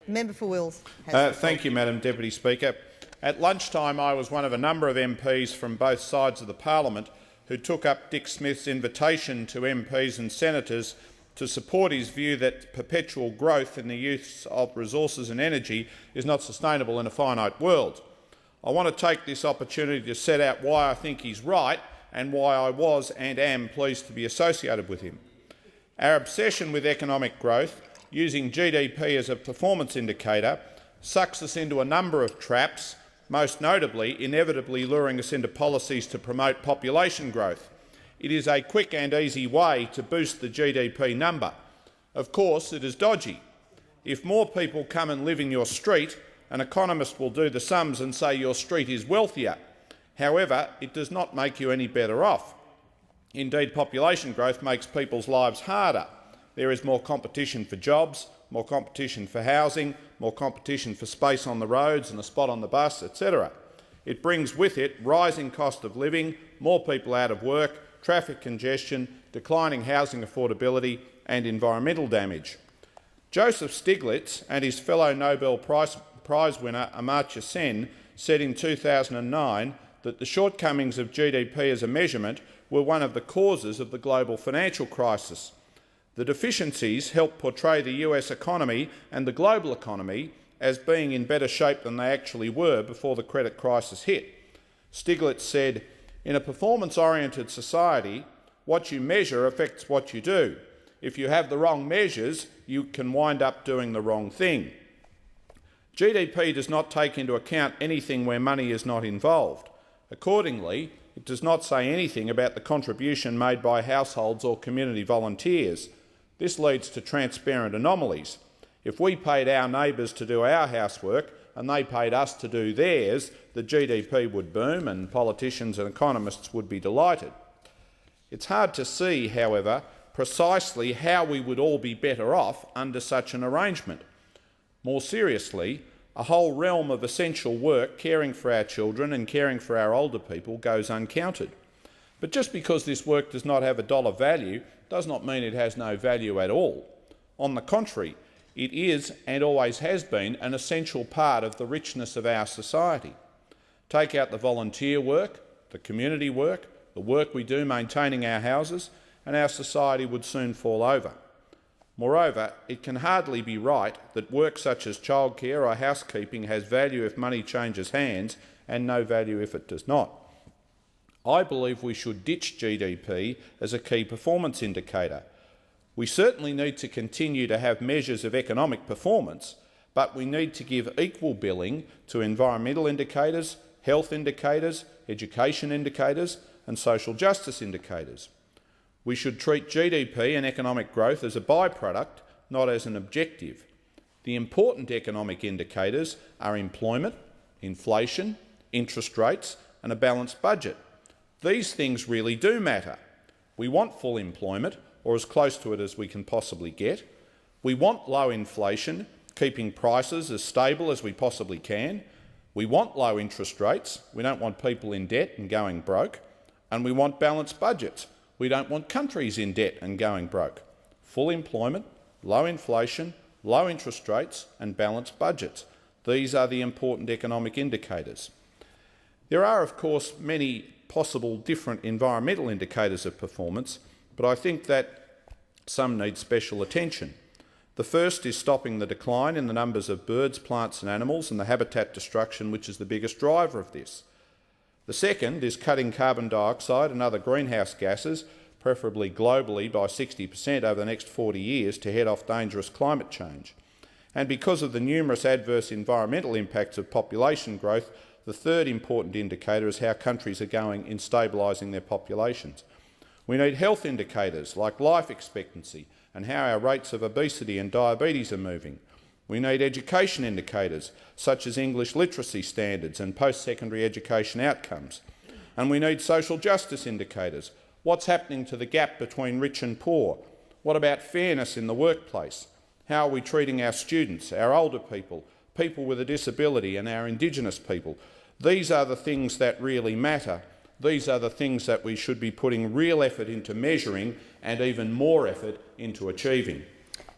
Member for Wills. Thank you, Madam Deputy Speaker. At lunchtime, I was one of a number of MPs from both sides of the parliament who took up Dick Smith's invitation to MPs and senators to support his view that perpetual growth in the use of resources and energy is not sustainable in a finite world. I want to take this opportunity to set out why I think he's right and why I was and am pleased to be associated with him. Our obsession with economic growth, using GDP as a performance indicator, sucks us into a number of traps, most notably inevitably luring us into policies to promote population growth. It is a quick and easy way to boost the GDP number. Of course, it is dodgy. If more people come and live in your street, an economist will do the sums and say your street is wealthier. However, it does not make you any better off. Indeed, population growth makes people's lives harder. There is more competition for jobs, more competition for housing, more competition for space on the roads and a spot on the bus, etc. It brings with it rising cost of living, more people out of work, traffic congestion, declining housing affordability and environmental damage. Joseph Stiglitz and his fellow Nobel Prize winner Amartya Sen said in 2009 that the shortcomings of GDP as a measurement were one of the causes of the global financial crisis. The deficiencies help portray the US economy and the global economy as being in better shape than they actually were before the credit crisis hit. Stiglitz said, "In a performance-oriented society, what you measure affects what you do. If you have the wrong measures, you can wind up doing the wrong thing." GDP does not take into account anything where money is not involved. Accordingly, it does not say anything about the contribution made by households or community volunteers. This leads to transparent anomalies. If we paid our neighbours to do our housework and they paid us to do theirs, the GDP would boom and politicians and economists would be delighted. It's hard to see, however, precisely how we would all be better off under such an arrangement. More seriously, a whole realm of essential work, caring for our children and caring for our older people, goes uncounted. But just because this work does not have a dollar value does not mean it has no value at all. On the contrary, it is and always has been an essential part of the richness of our society. Take out the volunteer work, the community work, the work we do maintaining our houses, and our society would soon fall over. Moreover, it can hardly be right that work such as childcare or housekeeping has value if money changes hands and no value if it does not. I believe we should ditch GDP as a key performance indicator. We certainly need to continue to have measures of economic performance, but we need to give equal billing to environmental indicators, health indicators, education indicators and social justice indicators. We should treat GDP and economic growth as a byproduct, not as an objective. The important economic indicators are employment, inflation, interest rates and a balanced budget. These things really do matter. We want full employment, or as close to it as we can possibly get. We want low inflation, keeping prices as stable as we possibly can. We want low interest rates. We don't want people in debt and going broke. And we want balanced budgets. We don't want countries in debt and going broke. Full employment, low inflation, low interest rates and balanced budgets. These are the important economic indicators. There are, of course, many possible different environmental indicators of performance, but I think that some need special attention. The first is stopping the decline in the numbers of birds, plants and animals and the habitat destruction which is the biggest driver of this. The second is cutting carbon dioxide and other greenhouse gases, preferably globally by 60% over the next 40 years to head off dangerous climate change. And because of the numerous adverse environmental impacts of population growth, the third important indicator is how countries are going in stabilising their populations. We need health indicators like life expectancy and how our rates of obesity and diabetes are moving. We need education indicators such as English literacy standards and post-secondary education outcomes. And we need social justice indicators. What's happening to the gap between rich and poor? What about fairness in the workplace? How are we treating our students, our older people, people with a disability and our Indigenous people? These are the things that really matter. These are the things that we should be putting real effort into measuring and even more effort into achieving.